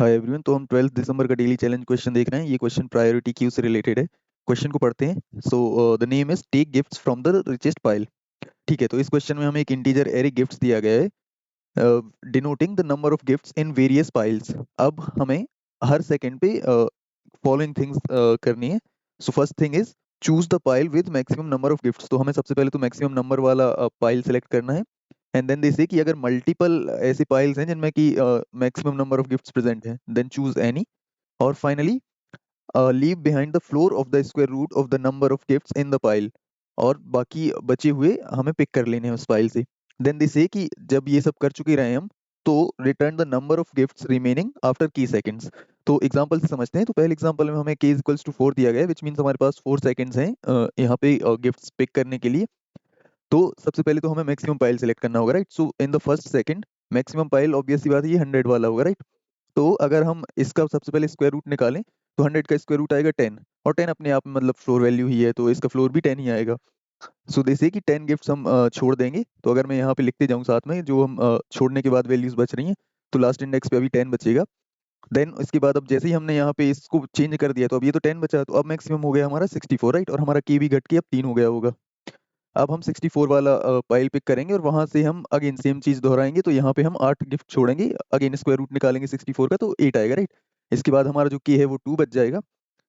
Hi everyone. तो हम 12 दिसंबर का डेली चैलेंज क्वेश्चन देख रहे हैं। ये क्वेश्चन प्रायोरिटी क्यू से रिलेटेड है। क्वेश्चन को पढ़ते हैं। So the name is take gifts from the richest pile. ठीक है, तो इस क्वेश्चन में हमें एक इंटीजर एरे गिफ्ट्स दिया गया है denoting the number of gifts in various piles. अब हमें हर सेकंड पे फॉलोइंग थिंग्स करनी है। So first thing is choose the pile with maximum number of gifts. तो हमें सबसे पहले तो मैक्सिमम नंबर वाला पाइल सेलेक्ट करना है। एंड देन दे से कि अगर मल्टीपल ऐसी पाइल्स हैं जिनमें कि maximum number of gifts present हैं, देन चूज एनी। और finally leave behind the floor of the square root of the number of gifts in the pile. और बाकी बचे हुए हमें पिक कर लेने हैं उस पाइल से। देन दिस से कि जब ये सब कर चुके रहे हम, तो return the number of gifts remaining after की सेकंड्स। तो एग्जांपल से समझते हैं। तो पहले एग्जांपल में हमें k इक्वल्स टू 4 दिया गया है, विच मीन्स हमारे पास 4 सेकंड्स हैं यहाँ पे गिफ्ट्स पिक करने के लिए। तो सबसे पहले तो हमें मैक्सिमम पाइल सेलेक्ट करना होगा, right. So in the first second maximum pile obvious सी बात है ये 100 वाला होगा, राइट। तो अगर हम इसका सबसे पहले स्क्वायर रूट निकालें, तो 100 का स्क्वायर रूट आएगा 10। और 10 अपने आप में मतलब फ्लोर वैल्यू ही है, तो इसका फ्लोर भी 10 ही आएगा। सो जैसे कि 10 गिफ्ट्स हम छोड़ देंगे। तो अगर मैं यहाँ पे लिखते जाऊँ साथ में जो हम छोड़ने के बाद वैल्यूज बच रही हैं, तो लास्ट इंडेक्स पे अभी 10 बचेगा। देन उसके बाद अब जैसे ही हमने यहाँ पे इसको चेंज कर दिया, तो अब ये तो 10 बचा, तो अब मैक्सिमम हो गया हमारा 64, राइट। और हमारा के भी घट के अब 3 हो गया होगा। अब हम 64 वाला पाइल पिक करेंगे और वहां से हम अगेन सेम चीज दोहराएंगे। तो यहाँ पे हम 8 गिफ्ट छोड़ेंगे, अगेन स्क्वायर रूट निकालेंगे 64 का, तो 8 आएगा, राइट। इसके बाद हमारा जो के है वो 2 बच जाएगा।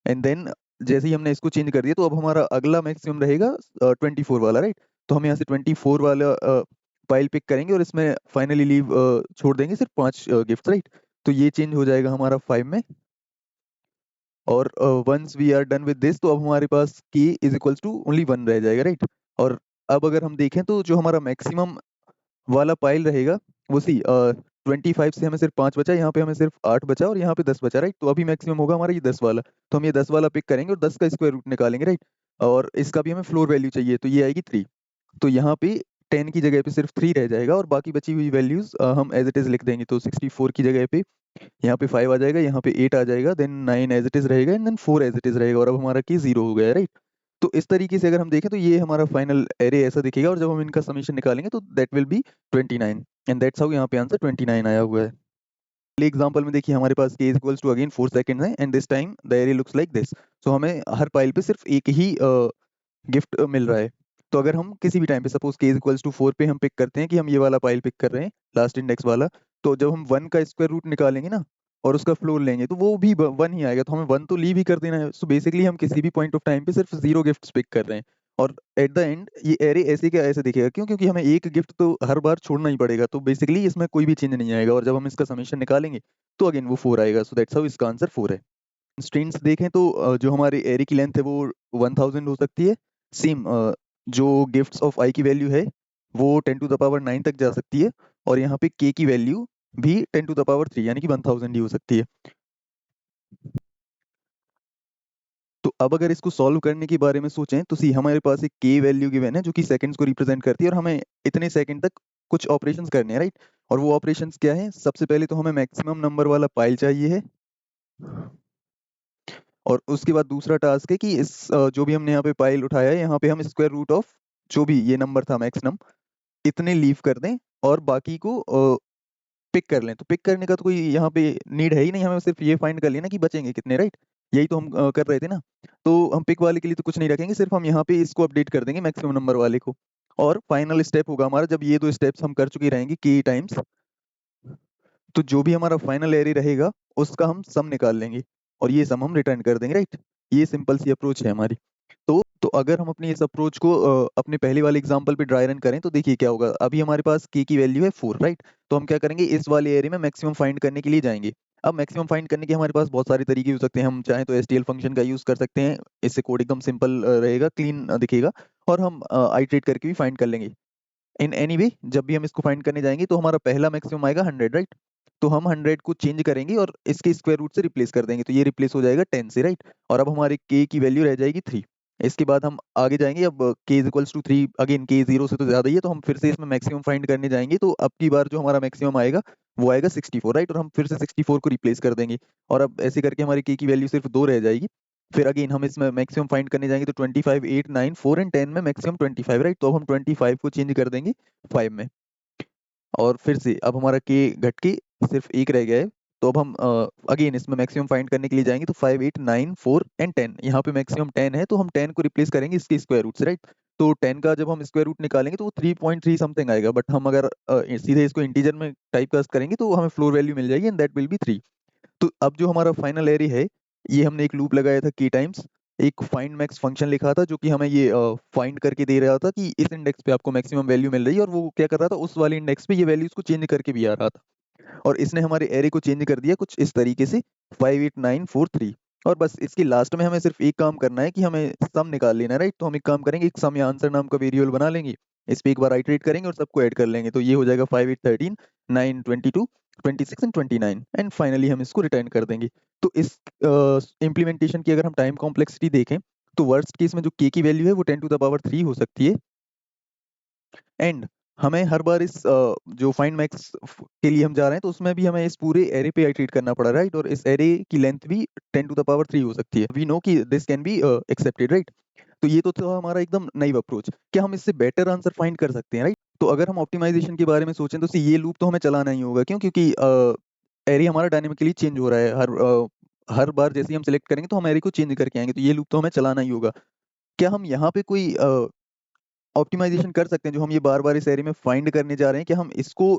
एंड देन जैसे ही हमने इसको चेंज कर दिया, तो अब हमारा अगला मैक्सिमम रहेगा 24 वाला, राइट। तो हम यहाँ से 24 वाला पाइल पिक करेंगे और इसमें फाइनली लीव छोड़ देंगे सिर्फ 5 गिफ्ट, राइट। तो ये चेंज हो जाएगा हमारा 5 में। और once we are done with this, तो अब हमारे पास की इज इक्वल्स टू ओनली 1 रह जाएगा, राइट। और अब अगर हम देखें तो जो हमारा मैक्सिमम वाला पाइल रहेगा वो 25 से हमें सिर्फ 5 बचा, यहाँ पे हमें सिर्फ 8 बचा और यहाँ पे 10 बचा, राइट। तो अभी मैक्सिमम होगा हमारा ये 10 वाला। तो हम ये 10 वाला पिक करेंगे और 10 का स्क्वायर रूट निकालेंगे, राइट। और इसका भी हमें फ्लोर वैल्यू चाहिए, तो ये आएगी 3। तो यहाँ पे 10 की जगह पे सिर्फ 3 रह जाएगा और बाकी बची हुई वैल्यूज हम एज इट इज लिख देंगे। तो 64 की जगह पे यहाँ पे 5 आ जाएगा, यहाँ पे 8 आ जाएगा, देन 9 एज इट इज रहेगा, and then 4 as it is रहेगा। और अब हमारा की 0 हो गया, राइट। तो इस तरीके से अगर हम देखें तो ये हमारा फाइनल एरे ऐसा दिखेगा। और जब हम इनका समीशन निकालेंगे तो that will be 29। And that's how यहाँ पे आंसर 29 आया हुआ है। पहले एग्जांपल में देखिए हमारे पास k equals to again 4 seconds है, and this time the array looks like this. So हमें हर पाइल पे सिर्फ एक ही गिफ्ट मिल रहा है। तो अगर हम किसी भी टाइम पे सपोज k इक्वल्स टू 4 पे हम पिक करते हैं कि हम ये वाला पाइल पिक कर रहे हैं, लास्ट इंडेक्स वाला, तो जब हम 1 का स्क्वायर रूट निकालेंगे ना और उसका फ्लोर लेंगे, तो वो भी 1 ही आएगा। तो हमें 1 तो लीव ही कर देना है। सो बेसिकली हम किसी भी पॉइंट ऑफ टाइम पे सिर्फ 0 गिफ्ट्स पिक कर रहे हैं। और एट द एंड ये एरे ऐसे क्या ऐसे दिखेगा, क्यों? क्योंकि हमें एक गिफ्ट तो हर बार छोड़ना ही पड़ेगा। तो बेसिकली इसमें कोई भी चेंज नहीं आएगा। और जब हम इसका समीशन निकालेंगे तो अगेन वो 4 आएगा। सो दैट्स हाउ इसका आंसर 4 है। कंस्ट्रेंट्स देखें तो जो हमारे एरे की लेंथ है वो 1000 हो सकती है। सेम जो गिफ्ट्स ऑफ आई की वैल्यू है वो 10 टू द पावर 9 तक जा सकती है। और यहाँ पे के की वैल्यू भी 10 टू द पावर 3 यानी कि 1000 ही हो सकती है। तो अब अगर इसको सॉल्व करने के बारे में सोचें तो सी हमारे पास एक के वैल्यू गिवन है जो कि सेकंड्स को रिप्रेजेंट करती है, और हमें इतने सेकंड तक कुछ ऑपरेशंस करने हैं, राइट। और वो ऑपरेशंस क्या है? सबसे पहले तो हमें मैक्सिमम नंबर वाला पाइल चाहिए है। और उसके बाद दूसरा टास्क है कि इस जो भी हमने यहाँ पे पाइल उठाया है, यहाँ पे हम स्क्वायर रूट ऑफ जो भी ये नंबर था मैक्सिमम, इतने लीव कर दें और बाकी को पिक कर लें। तो पिक करने का तो कोई यहाँ पे नीड है ही नहीं, हमें सिर्फ ये फाइंड कर लेना कि बचेंगे कितने, राइट। यही तो हम कर रहे थे ना। तो हम पिक वाले के लिए तो कुछ नहीं रखेंगे, सिर्फ हम यहाँ पे इसको अपडेट कर देंगे मैक्सिमम नंबर वाले को। और फाइनल स्टेप होगा हमारा, जब ये दो स्टेप्स हम कर चुके रहेंगे के टाइम्स, तो जो भी हमारा फाइनल एरे रहेगा उसका हम सम निकाल लेंगे और ये सम हम रिटर्न कर देंगे, राइट। ये सिंपल सी अप्रोच है हमारी। तो अगर हम अपनी इस अप्रोच को अपने पहले वाले एग्जांपल पे ड्राई रन करें तो देखिए क्या होगा। अभी हमारे पास के की वैल्यू है 4, राइट। तो हम क्या करेंगे, इस वाले एरिया में मैक्सिमम फाइंड करने के लिए जाएंगे। अब मैक्सिमम फाइंड करने के हमारे पास बहुत सारे तरीके हो सकते हैं। हम चाहें तो एसटीएल फंक्शन का यूज कर सकते हैं, इससे कोड एकदम सिंपल रहेगा, क्लीन दिखेगा। और हम आइटरेट करके भी फाइंड कर लेंगे। इन एनी वे जब भी हम इसको फाइंड करने जाएंगे तो हमारा पहला मैक्सिमम आएगा 100, राइट। तो हम 100 को चेंज करेंगे और इसके स्क्वायर रूट से रिप्लेस कर देंगे, तो ये रिप्लेस हो जाएगा 10 से, राइट। और अब हमारे के की वैल्यू रह जाएगी 3। इसके बाद हम आगे जाएंगे। अब k is equals to 3, again k 0 से तो ज्यादा ही है, तो हम फिर से इसमें मैक्सिमम फाइंड करने जाएंगे। तो अब की बार जो हमारा मैक्सिमम आएगा वो आएगा 64, राइट। और हम फिर से 64 को रिप्लेस कर देंगे। और अब ऐसे करके हमारी k की वैल्यू सिर्फ 2 रह जाएगी। फिर अगेन हम इसमें मैक्सिमम फाइंड करने जाएंगे, तो 25, 8, 9, 4 एंड 10 में मैक्सिमम 25, राइट। तो अब हम 25 को चेंज कर देंगे 5 में। और फिर से अब हमारा के घट के सिर्फ 1 रह गया है। तो अब हम अगेन इसमें मैक्सिमम फाइंड करने के लिए जाएंगे, तो 5, 8, 9, 4 एंड 10, यहाँ पे मैक्सिमम 10 है, तो हम 10 को रिप्लेस करेंगे इसके स्क्वायर रूट से, राइट। तो 10 का जब हम स्क्वायर रूट निकालेंगे तो वो 3.3 समथिंग आएगा, बट हम अगर सीधे इसको इंटीजर में टाइप कास्ट करेंगे तो हमें फ्लोर वैल्यू मिल जाएगी, एंड दैट विल बी 3। तो अब जो हमारा फाइनल एरे है, ये हमने एक लूप लगाया था की टाइम्स, एक फाइंड मैक्स फंक्शन लिखा था जो कि हमें ये फाइंड करके दे रहा था कि इस इंडेक्स पे आपको मैक्सिमम वैल्यू मिल रही है, और वो क्या कर रहा था, उस वाले इंडेक्स पे ये वैल्यूज को चेंज करके भी आ रहा था। और इसने हमारे एरे को चेंज कर दिया कुछ इस तरीके से, 5, 8, 9, 4, 3। और बस इसके लास्ट में हमें सिर्फ एक काम करना है कि हमें सम निकाल लेना है, राइट। तो हम एक काम करेंगे, एक सम या आंसर नाम का वेरिएबल बना लेंगे, इस पे एक बार आइटरेट करेंगे और सबको ऐड कर लेंगे, तो ये हो जाएगा 5, 8, 13, 9, 22, 26 एंड 29, एंड फाइनली हम इसको रिटर्न कर देंगे। तो इस इम्प्लीमेंटेशन की अगर हम टाइम कॉम्प्लेक्सिटी देखें, तो वर्स्ट केस में जो k की वैल्यू है वो 10⁻³ हो सकती है, एंड हमें हर बार इस जो फाइंड मैक्स के लिए हम जा रहे हैं तो उसमें भी हमें इस पूरे एरे पे आइटरेट करना पड़ा, राइट। और इस एरे की लेंथ भी 10⁻³ हो सकती है। वी नो कि this can be accepted, right. तो ये तो था हमारा एकदम नाइव अप्रोच। क्या हम इससे बेटर आंसर फाइंड कर सकते हैं, राइट। तो अगर हम ऑप्टिमाइजेशन के बारे में सोचें तो ये लूप तो हमें चलाना ही होगा, क्यों, क्योंकि एरे हमारा डायनेमिकली चेंज हो रहा है, हर बार जैसे ही हम सिलेक्ट करेंगे तो हम एरे को चेंज करके आएंगे, तो ये लूप तो हमें चलाना ही होगा। क्या हम यहाँ पे कोई ऑप्टिमाइजेशन कर सकते हैं, जो हम ये बार बार इस एरे में फाइंड करने जा रहे हैं, कि हम इसको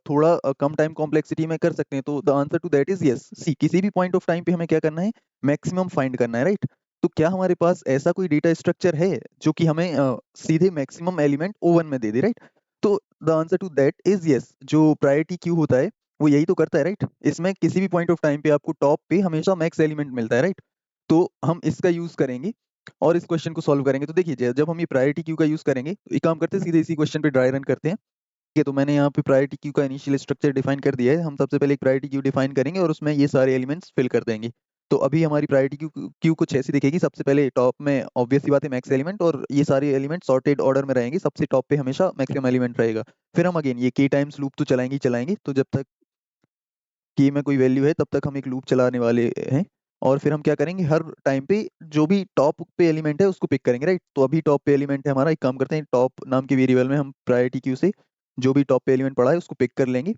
थोड़ा कम टाइम कॉम्प्लेक्सिटी में कर सकते हैं? तो the answer to that is yes. See, किसी भी पॉइंट ऑफ टाइम पे हमें क्या करना है, मैक्सिमम फाइंड करना है, राइट। तो क्या हमारे पास ऐसा कोई डेटा स्ट्रक्चर है जो कि हमें सीधे मैक्सिमम एलिमेंट O1 में दे दे, राइट। तो the answer to that is yes. जो प्रायोरिटी क्यू होता है वो यही तो करता है, राइट। इसमें किसी भी पॉइंट ऑफ टाइम पे आपको टॉप पे हमेशा मैक्स एलिमेंट मिलता है, राइट। तो हम इसका यूज करेंगे और इस क्वेश्चन को सॉल्व करेंगे। तो देखिए, जब हम ये प्रायोरिटी क्यू का यूज करेंगे तो एक काम करते हैं, सीधे इसी क्वेश्चन पे ड्राई रन करते हैं। ठीक है, तो मैंने यहाँ पे प्रायोरिटी क्यू का इनिशियल स्ट्रक्चर डिफाइन कर दिया है। हम सबसे पहले एक प्रायोरिटी क्यू डिफाइन करेंगे और उसमें ये सारे एलिमेंट्स फिल कर देंगे। तो अभी हमारी प्रायोरिटी क्यू कुछ ऐसी दिखेगी। सबसे पहले टॉप में ऑब्वियस सी बात है मैक्स एलिमेंट, और ये सारे एलिमेंट सॉर्टेड ऑर्डर में रहेंगे, सबसे टॉप पे हमेशा मैक्सिमम एलिमेंट रहेगा। फिर हम अगेन ये के टाइम्स लूप तो चलाएंगे ही चलाएंगे, तो जब तक की में कोई वैल्यू है तब तक हम एक लूप चलाने वाले हैं। और फिर हम क्या करेंगे, हर टाइम पे जो भी टॉप पे एलिमेंट है उसको पिक करेंगे, राइट। तो अभी टॉप पे एलिमेंट है हमारा, एक काम करते हैं, टॉप नाम के वेरिएबल में हम प्रायोरिटी क्यू से जो भी टॉप पे एलिमेंट पड़ा है उसको पिक कर लेंगे।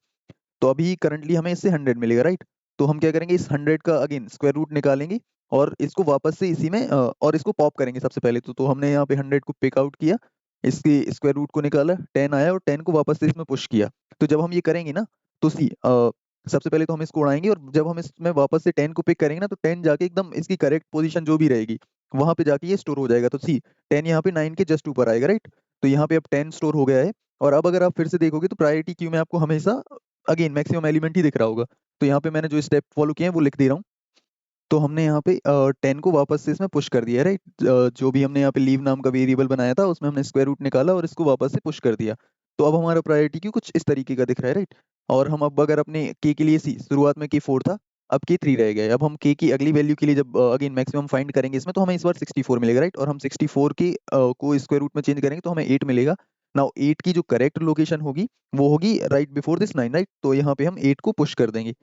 तो अभी करंटली हमें इससे 100 मिलेगा, राइट। तो हम क्या करेंगे, इस 100 का अगेन स्क्वायर रूट निकालेंगे और इसको वापस से इसी में और इसको पॉप करेंगे सबसे पहले। तो हमने यहाँ पे 100 को पिक आउट किया, इसके स्क्वायर रूट को निकाला, 10 आया और 10 को वापस से इसमें पुश किया। तो जब हम ये करेंगे ना, तो सी सबसे पहले तो हम इसको उड़ाएंगे, और जब हम इसमें वापस से 10 को पिक करेंगे ना, तो 10 जाके एकदम इसकी करेक्ट पोजीशन जो भी रहेगी वहां पे जाके ये स्टोर हो जाएगा। तो सी 10 यहाँ पे 9 के जस्ट ऊपर आएगा, राइट। तो यहाँ पे अब 10 स्टोर हो गया है। और अब अगर आप फिर से देखोगे तो प्रायोरिटी क्यू में आपको हमेशा अगेन मैक्सिमम एलिमेंट ही दिख रहा होगा। तो यहाँ पे मैंने जो स्टेप फॉलो किए हैं वो लिख दे रहा हूँ। तो हमने यहाँ पे 10 को वापस से इसमें पुश कर दिया है, राइट। जो भी हमने यहाँ पे लीव नाम का वेरिएबल बनाया था उसमें हमने स्क्वायर रूट निकाला और इसको वापस से पुश कर दिया। तो अब हमारा प्रायोरिटी क्यू कुछ इस तरीके का दिख रहा है, राइट। और हम अब अगर अपने के लिए शुरुआत में के 4 था, अब के 3 रह गया। अब हम के की अगली वैल्यू के लिए जब अगेन मैक्सिमम फाइंड करेंगे इसमें, तो हमें इस बार 64 मिलेगा, राइट। और हम 64 की को स्क्वायर रूट में चेंज करेंगे तो हमें 8 मिलेगा। नाउ 8 की जो करेक्ट लोकेशन होगी वो होगी राइट बिफोर दिस 9, राइट। तो यहाँ पे हम 8 को पुश कर देंगे,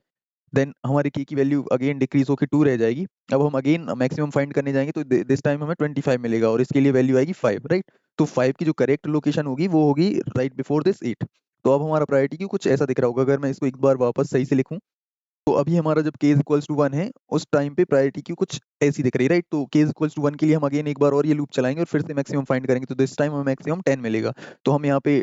देन हमारी की वैल्यू अगेन डिक्रीज होकर 2 रह जाएगी। अब हम अगेन मैक्सिमम फाइंड करने जाएंगे तो दिस टाइम हमें 25 मिलेगा, और इसके लिए वैल्यू आएगी 5, राइट। तो 5 की जो करेक्ट लोकेशन होगी वो होगी राइट बिफोर दिस 8। तो अब हमारा प्रायोरिटी क्यू कुछ ऐसा दिख रहा होगा। अगर मैं इसको एक बार वापस सही से लिखूं, तो अभी हमारा जब k इक्वल्स टू 1 है उस टाइम पे प्रायोरिटी क्यू कुछ ऐसी दिख रही है, राइट। तो k इक्वल्स टू 1 के लिए हम अगेन एक बार और ये लूप चलाएंगे और फिर से मैक्सिमम फाइंड करेंगे, तो दिस टाइम हमें मैक्सिमम 10 मिलेगा। तो हम यहाँ पे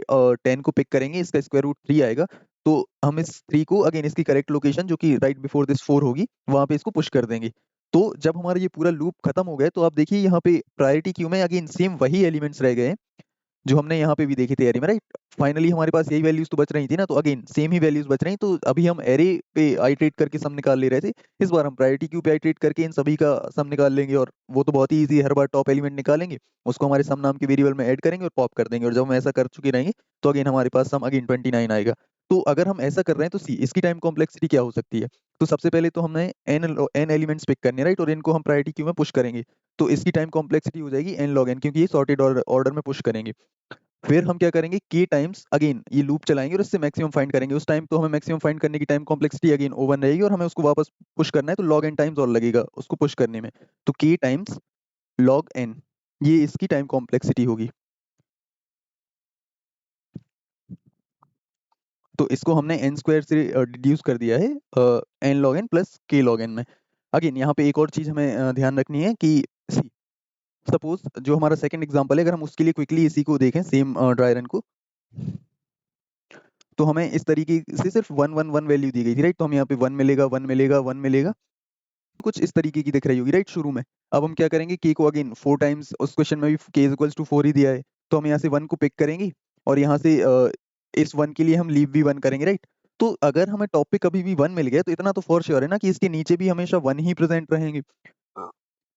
10 को पिक करेंगे, इसका स्क्वायर रूट 3 आएगा। तो हम इस 3 को अगेन इसकी करेक्ट लोकेशन जो कि राइट बिफोर दिस 4 होगी वहां पे इसको पुश कर देंगे। तो जब हमारा ये पूरा लूप खत्म हो गया तो आप देखिए यहाँ पे प्रायोरिटी क्यू में अगेन सेम वही एलिमेंट्स रह गए हैं जो हमने यहाँ पे भी देखी थी एरे में, राइट। फाइनली हमारे पास यही वैल्यूज तो बच रही थी ना, तो अगेन सेम ही वैल्यूज बच रही। तो अभी हम एरे पे आइटरेट करके सम निकाल ले रहे थे, इस बार हम प्रायोरिटी क्यू पे आइटरेट करके इन सभी का सम निकाल लेंगे। और वो तो बहुत ही ईजी है, हर बार टॉप एलिमेंट निकालेंगे, उसको हमारे सम नाम के वेरिएबल में ऐड करेंगे और पॉप कर देंगे। और जब हम ऐसा कर चुके रहेंगे तो अगेन हमारे पास सम अगेन 29 आएगा। तो अगर हम ऐसा कर रहे हैं तो सी इसकी टाइम कॉम्प्लेक्सिटी क्या हो सकती है? तो सबसे पहले तो हमने एन एलिमेंट्स पिक करने, राइट, और इनको हम प्रायोरिटी क्यू में पुश करेंगे। तो इसकी टाइम कॉम्प्लेक्सिटी हो जाएगी एन लॉग एन, क्योंकि ये सॉर्टेड ऑर्डर में पुश करेंगे। फिर हम क्या करेंगे, के टाइम्स अगेन ये लूप चलाएंगे और इससे मैक्सिमम फाइंड करेंगे। उस टाइम तो हमें मैक्सिमम फाइंड करने की टाइम कॉम्प्लेक्सिटी अगेन O1 रहेगी, और हमें उसको वापस पुश करना है तो लॉग एन टाइम्स और लगेगा उसको पुश करने में। तो के टाइम्स लॉग एन, ये इसकी टाइम कॉम्प्लेक्सिटी होगी। तो इसको हमने n स्क्वायर से डिड्यूस कर दिया है n log n plus k log n में। अगेन यहाँ पे एक और चीज हमें ध्यान रखनी है कि सपोज जो हमारा सेकंड एग्जांपल है, अगर हम उसके लिए क्विकली इसी को देखें, सेम ड्राई रन को, तो हमें इस तरीके से सिर्फ 1 1 1 वैल्यू दी गई थी, राइट। तो हमें यहाँ पे 1 मिलेगा, 1 मिलेगा, 1 मिलेगा, कुछ इस तरीके की दिख रही होगी, राइट, शुरू में। अब हम क्या करेंगे, k को अगेन 4 टाइम्स, उस क्वेश्चन में भी k इज इक्वल्स टू 4 ही दिया है, तो हम यहाँ से 1 को पिक करेंगे और यहाँ से इस 1 के लिए हम लीव भी 1 करेंगे, राइट। तो अगर हमें टॉप पे कभी भी 1 मिल गया तो इतना तो फॉर श्योर है ना कि इसके नीचे भी हमेशा 1 ही प्रेजेंट रहेंगे,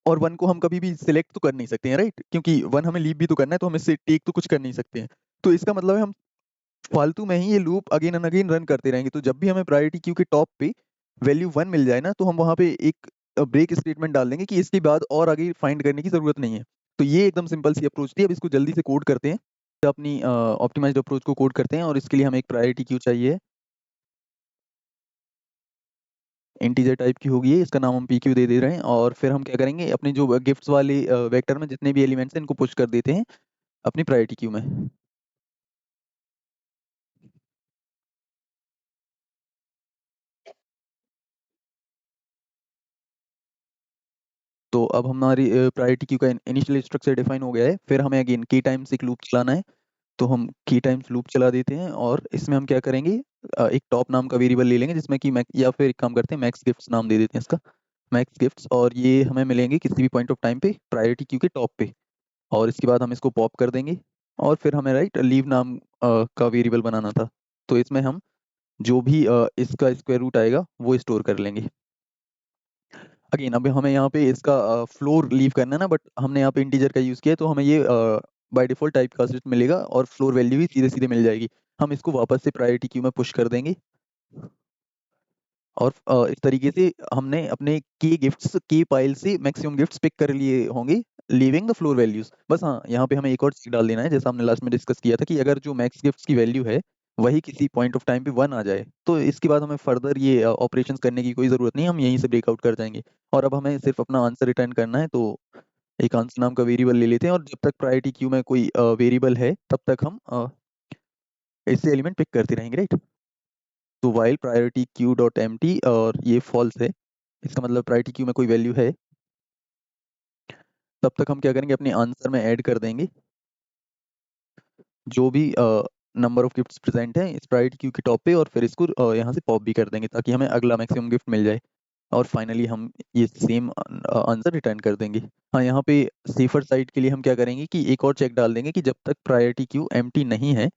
और 1 को हम कभी भी सिलेक्ट तो कर नहीं सकते हैं, राइट, क्योंकि 1 हमें लीव भी तो करना है, तो हम इससे टेक तो कुछ कर नहीं सकते हैं। तो इसका मतलब है हम फालतू में ही ये loop again and again run करते रहेंगे। तो जब भी हमें प्रायोरिटी क्यू के टॉप पे वैल्यू 1 मिल जाए ना, तो हम वहां पे एक ब्रेक स्टेटमेंट डाल देंगे कि इसके बाद और आगे फाइंड करने की जरूरत नहीं है। तो ये एकदम सिंपल सी अप्रोच थी। अब इसको जल्दी से कोड करते हैं, तो अपनी ऑप्टिमाइज्ड अप्रोच को कोड करते हैं, और इसके लिए हमें एक प्रायोरिटी क्यू चाहिए, इंटीजर टाइप की होगी, इसका नाम हम pq दे दे रहे हैं। और फिर हम क्या करेंगे, अपने जो गिफ्ट्स वाले वेक्टर में जितने भी एलिमेंट्स हैं इनको पुश कर देते हैं अपनी प्रायोरिटी क्यू में। तो अब हमारी प्रायोरिटी क्यू का इनिशियल स्ट्रक्चर डिफाइन हो गया है। फिर हमें अगेन की टाइम्स एक लूप चलाना है, तो हम की टाइम्स लूप चला देते हैं, और इसमें हम क्या करेंगे, एक टॉप नाम का वेरिएबल ले लेंगे जिसमें कि मैक्स, या फिर एक काम करते हैं मैक्स गिफ्ट्स नाम दे देते हैं इसका, मैक्स गिफ्ट्स, और ये हमें मिलेंगे किसी भी पॉइंट ऑफ टाइम पे प्रायोरिटी क्यू के टॉप पे। और इसके बाद हम इसको पॉप कर देंगे, और फिर हमें राइट लीव नाम का वेरिएबल बनाना था, तो इसमें हम जो भी इसका स्क्वायर रूट आएगा वो स्टोर कर लेंगे। अगेन अब हमें यहाँ पे इसका फ्लोर लीव करना है ना, बट हमने यहाँ पे इंटीजर का यूज किया है, तो हमें ये बाय डिफॉल्ट टाइप कास्ट मिलेगा और फ्लोर वैल्यू भी सीधे सीधे मिल जाएगी। हम इसको वापस से प्रायोरिटी क्यू में पुश कर देंगे, और इस तरीके से हमने अपने की गिफ्ट्स की पाइल से मैक्सिमम गिफ्ट्स पिक कर लिए होंगे, लीविंग द फ्लोर वैल्यूज। बस हाँ, यहाँ पे हमें एक और चीज डाल देना है, जैसा हमने लास्ट में डिस्कस किया था कि अगर जो मैक्स गिफ्ट्स की वैल्यू है वही किसी पॉइंट ऑफ टाइम पे 1 आ जाए, तो इसके बाद हमें फर्दर ये ऑपरेशंस करने की कोई जरूरत नहीं, हम यहीं से ब्रेकआउट कर जाएंगे। और अब हमें सिर्फ अपना आंसर रिटर्न करना है, तो एक आंसर नाम का वेरिएबल ले लेते हैं, और जब तक प्रायोरिटी क्यू में कोई वेरिएबल है तब तक हम इससे एलिमेंट पिक करते रहेंगे, राइट। तो while priority queue dot empty, और ये फॉल्स है, इसका मतलब प्रायोरिटी क्यू में कोई वैल्यू है, तब तक हम क्या करेंगे, अपने आंसर में ऐड कर देंगे जो भी नंबर ऑफ गिफ्ट्स प्रेजेंट हैं इस प्रायोरिटी क्यू के टॉप पे, और फिर इसको यहाँ से पॉप भी कर देंगे ताकि हमें अगला मैक्सिमम गिफ्ट मिल जाए, और फाइनली हम ये सेम आंसर रिटर्न कर देंगे। हाँ, यहाँ पे सेफर साइड के लिए हम क्या करेंगे कि एक और चेक डाल देंगे कि जब तक प्रायोरिटी क्यू एम्प्टी नहीं है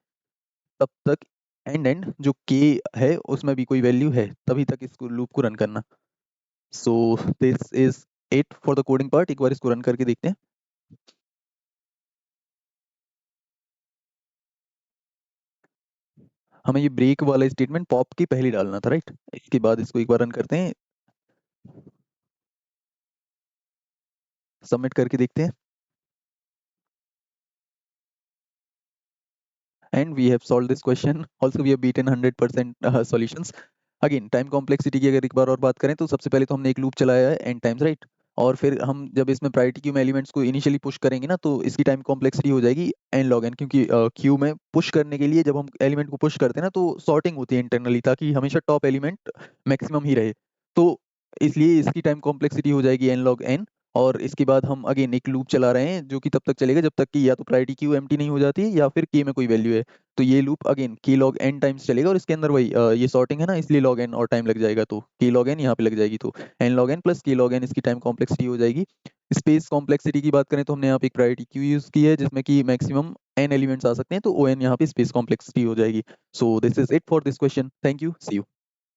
तब तक एंड एंड जो के है उसमें भी कोई वैल्यू है, तभी तक इसको लूप को रन करना। सो this is it for the coding part. एक बार इसको रन करके देखते हैं। हमें ये ब्रेक वाला स्टेटमेंट पॉप के पहले डालना था, राइट। इसके बाद इसको एक बार रन करते हैं, सबमिट करके देखते हैं, and we have solved this question. Also we have beaten 100% solutions. Again time complexity की अगर एक बार और बात करें, तो सबसे पहले तो हमने एक लूप चलाया है n टाइम्स, राइट। और फिर हम जब इसमें प्रायोरिटी क्यू में एलिमेंट्स को इनिशियली पुश करेंगे ना, तो इसकी टाइम कॉम्प्लेक्सिटी हो जाएगी n log n, क्योंकि क्यू में पुश करने के लिए जब हम एलिमेंट को पुश करते हैं ना, तो सॉर्टिंग होती है इंटरनली ताकि हमेशा टॉप एलिमेंट मैक्सिमम ही रहे। तो इसलिए इसकी टाइम कॉम्प्लेक्सिटी हो जाएगी n log n। और इसके बाद हम अगेन एक लूप चला रहे हैं जो कि तब तक चलेगा जब तक कि या तो प्रायोरिटी क्यू एम्प्टी नहीं हो जाती है या फिर k में कोई वैल्यू है। तो ये लूप अगेन की लॉग n टाइम्स चलेगा, और इसके अंदर वही ये सॉर्टिंग है ना, इसलिए लॉग n और टाइम लग जाएगा, तो की लॉग n यहाँ पे लग जाएगी, तो n log n प्लस की लॉग n इसकी टाइम कॉम्प्लेक्सिटी हो जाएगी। स्पेस कॉम्प्लेक्सिटी की बात करें तो हमने यहाँ पे एक प्रायोरिटी क्यू यूज की है जिसमें कि मैक्सिमम n एलिमेंट्स आ सकते हैं, तो o n यहाँ पे स्पेस कॉम्प्लेक्सिटी हो जाएगी। So this is it for this question. Thank you, see you.